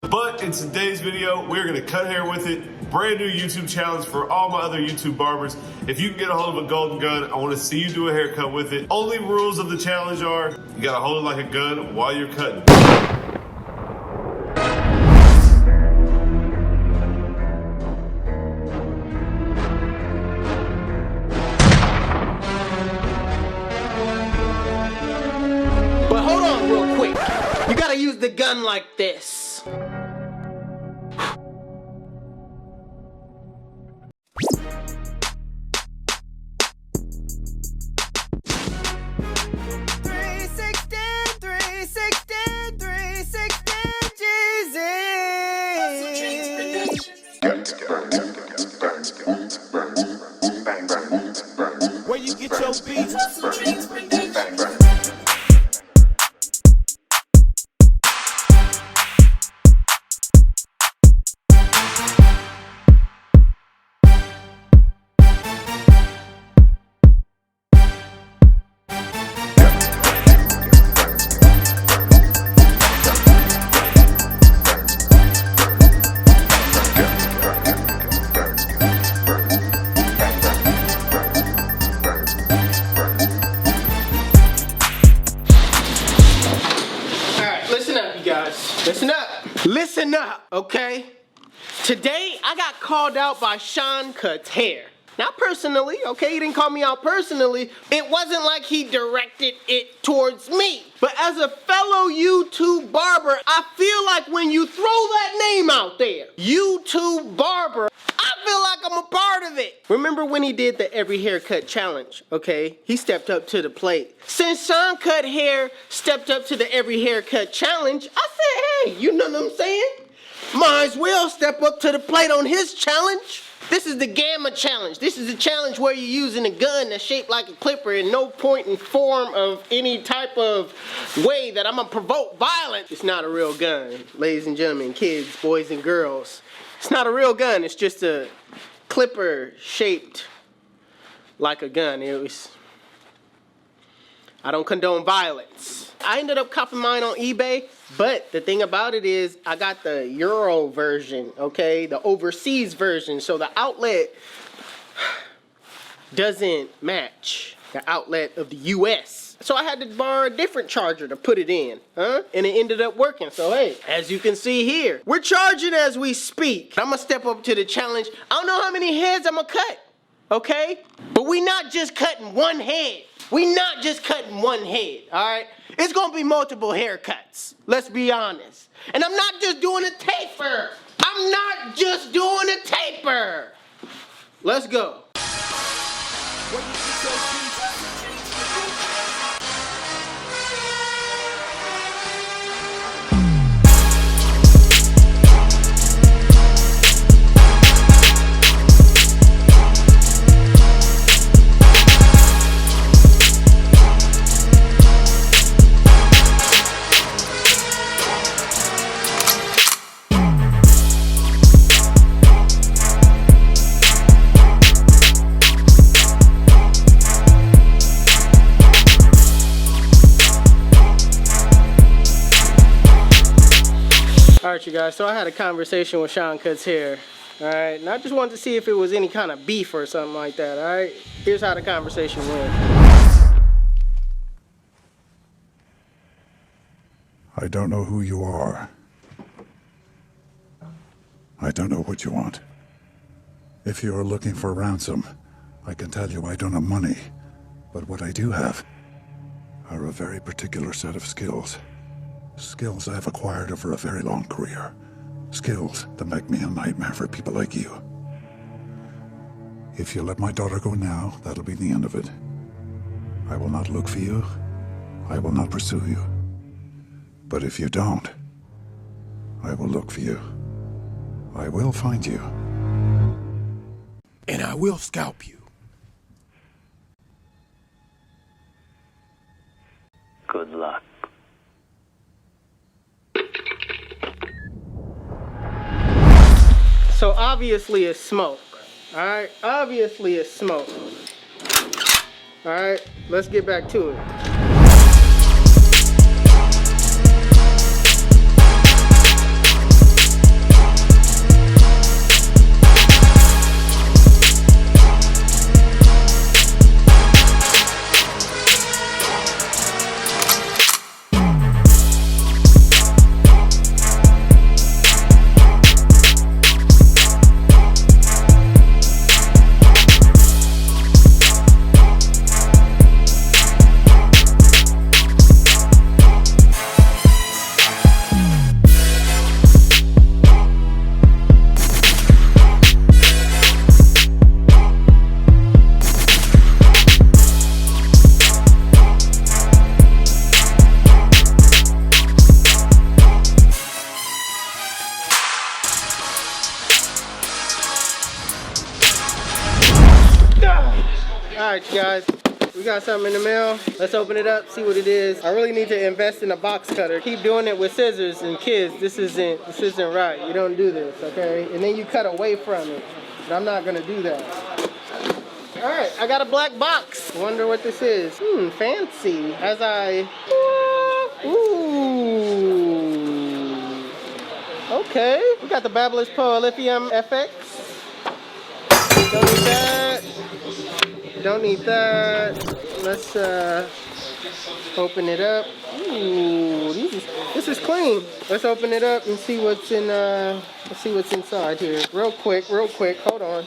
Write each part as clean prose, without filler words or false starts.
But in today's video, we're gonna cut hair with it. Brand new YouTube challenge for all my other YouTube barbers. If you can get a hold of a golden gun, I wanna see you do a haircut with it. Only rules of the challenge are, you gotta hold it like a gun while you're cutting. But hold on real quick. You gotta use the gun like this. Where you get your beats? Listen up, okay? Today, I got called out by Sean Cuts Hair. Not personally, okay? He didn't call me out personally. It wasn't like he directed it towards me. But as a fellow YouTube barber, I feel like when you throw that name out there, YouTube barber, I feel like I'm a part of it. Remember when he did the every haircut challenge, okay? He stepped up to the plate. Since Sean Cut Hair stepped up to the every haircut challenge, I said, hey, you know what I'm saying? Might as well step up to the plate on his challenge. This is the Gamma Challenge. This is a challenge where you're using a gun that's shaped like a clipper in no point and form of any type of way that I'm gonna provoke violence. It's not a real gun, ladies and gentlemen, kids, boys and girls. It's not a real gun, it's just a clipper shaped like a gun. I don't condone violence. I ended up copying mine on eBay, but the thing about it is I got the Euro version, okay? The overseas version, so the outlet doesn't match the outlet of the US. So I had to borrow a different charger to put it in, and it ended up working. So hey, as you can see here, we're charging as we speak. I'm gonna step up to the challenge. I don't know how many heads I'm gonna cut, okay? But we not just cutting one head. We not just cutting one head, all right? It's gonna be multiple haircuts, let's be honest. And I'm not just doing a taper. I'm not just doing a taper. Let's go. Where you get your beats? Alright you guys, so I had a conversation with Sean Cuts Hair, alright, and I just wanted to see if it was any kind of beef or something like that, alright? Here's how the conversation went. I don't know who you are. I don't know what you want. If you are looking for ransom, I can tell you I don't have money, but what I do have are a very particular set of skills. Skills I've acquired over a very long career. Skills that make me a nightmare for people like you. If you let my daughter go now, that'll be the end of it. I will not look for you. I will not pursue you. But if you don't, I will look for you. I will find you. And I will scalp you. Good luck. So obviously it's smoke, alright? Obviously it's smoke. Alright, let's get back to it. right, you guys. We got something in the mail. Let's open it up, see what it is. I really need to invest in a box cutter. Keep doing it with scissors, and kids, this isn't right. You don't do this, okay? And then you cut away from it. But I'm not gonna do that. All right, I got a black box. Wonder what this is. Fancy. As I, ooh. Okay, we got the Babyliss Pro Lithium FX. Don't need that. Don't need that. Let's open it up. Ooh, this is clean. Let's open it up and see what's in. Let's see what's inside here. Real quick. Hold on.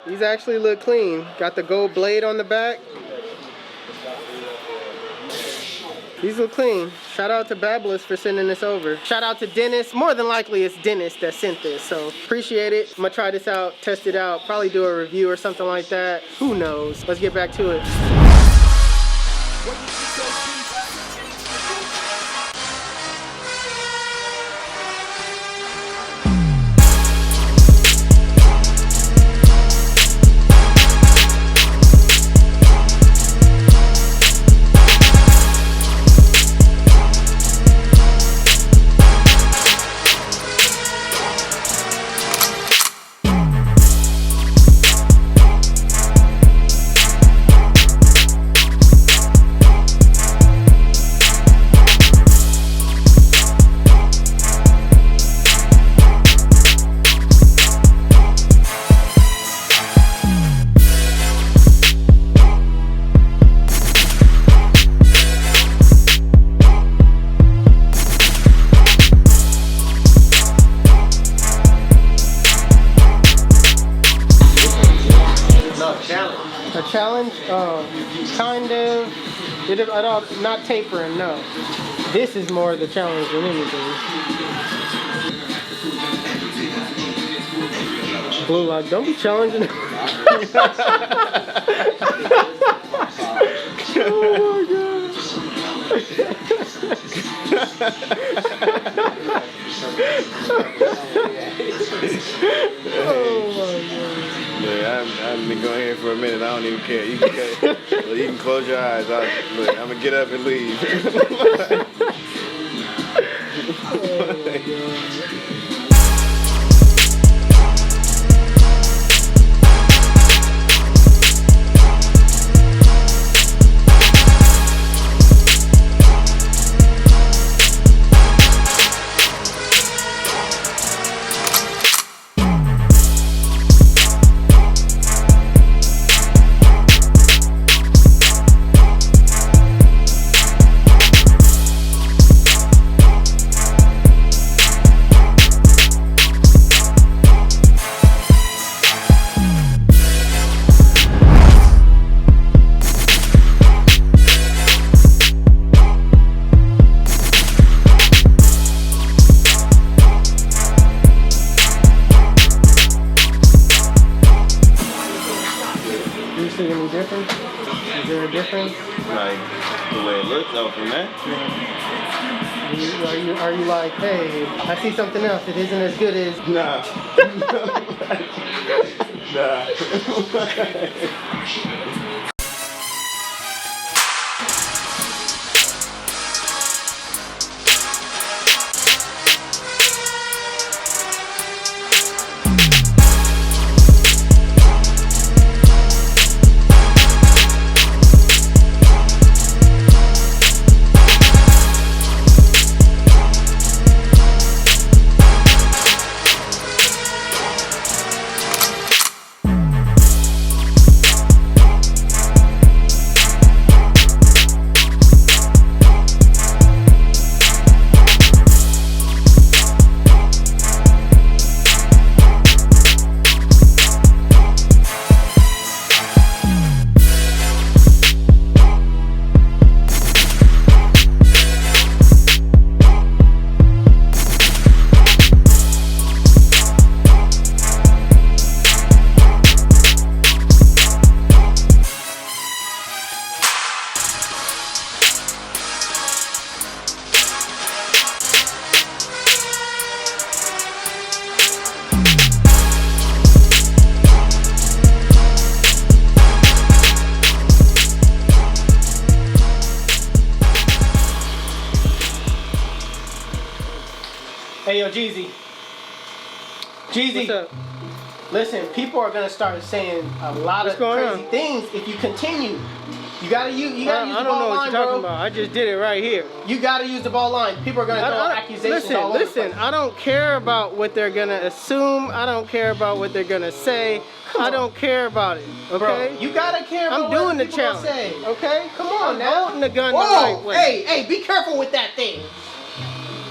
These actually look clean. Got the gold blade on the back. These look clean. Shout out to Babyliss for sending this over. Shout out to Dennis. More than likely it's Dennis that sent this, so appreciate it. I'm gonna try this out, test it out, probably do a review or something like that. Who knows? Let's get back to it. A challenge? Kind of. Not tapering, no. This is more the challenge than anything. Blue, like, don't be challenging. Oh my god. Oh my god. Look, I've been going here for a minute. I don't even care. You can close your eyes. Look, I'm gonna get up and leave. Oh my god. Do you see any difference? Is there a difference? Like the way it looks out from that. Are you like, hey, I see something else that isn't as good as... Nah. Nah. Hey, yo, Jeezy. Jeezy. What's up? Listen, people are gonna start saying a lot What's of going crazy on? things if you continue. You gotta use the I don't ball know what line, you're talking bro. about. I just did it right here. You gotta use the ball line. People are gonna throw accusations all over the Listen. place. I don't care about what they're gonna assume. I don't care about what they're gonna say. I don't care about it. Okay. Bro, you gotta care about I'm what doing the people gonna challenge. say. Okay. Come on I'm now. holding the gun the Whoa, right way. hey, be careful with that thing.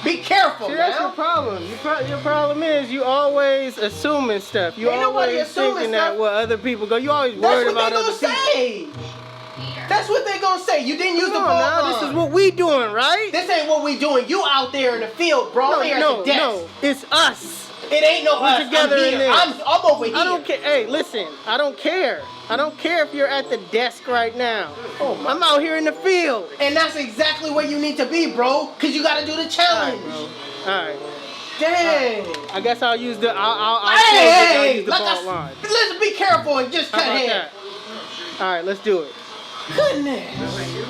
Be careful See, that's your now. problem. Your problem is you always assuming stuff. You Ain't nobody always assuming thinking stuff. that what other people go. You always That's worried what about they other gonna people. say. That's what they gonna say. You didn't use the Come ball on now, line. this is what we doing, right? This ain't what we doing. You out there in the field, bro. I'm here at the desk. No, it's us. It ain't no us. together I'm in here. this. I'm over here. I don't care. Hey, listen, I don't care. I don't care if you're at the desk right now. I'm out here in the field. And that's exactly where you need to be, bro. Cause you gotta do the All challenge. right, bro. All right. Dang. I guess I'll use the. I'll Hey, use the like ball line. Listen, be careful and just How cut about hair. that? All right, let's do it. Goodness.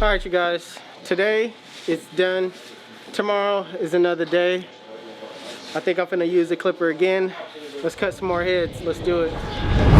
All right, you guys. Today it's done. Tomorrow is another day. I think I'm gonna use the clipper again. Let's cut some more heads. Let's do it.